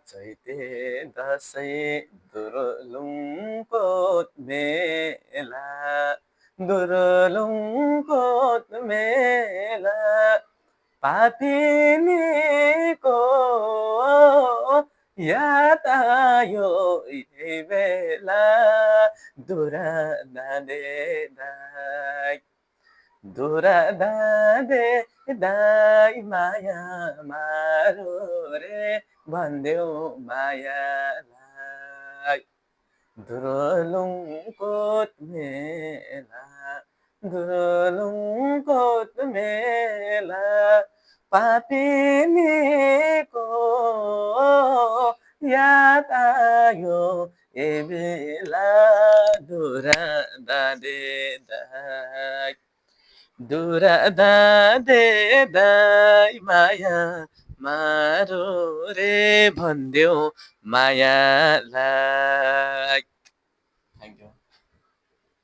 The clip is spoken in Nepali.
चैते दसैँ दुर्लुङकोट मेला दुर्लुङकोट मेला पापिनीको याद आयो यही बेला दुरा दाँधे दाइ दुरा दाँधे दाइ माया मारो रे भन्देऊ मायालाई दुर्लुङकोट मेला दुर्लुङकोट मेला पापिनीको याद आयो ए बेला दुरा दाँधे दाइ दुरा दाँधे दाइ माया मारो रे भन्देऊ मायालाई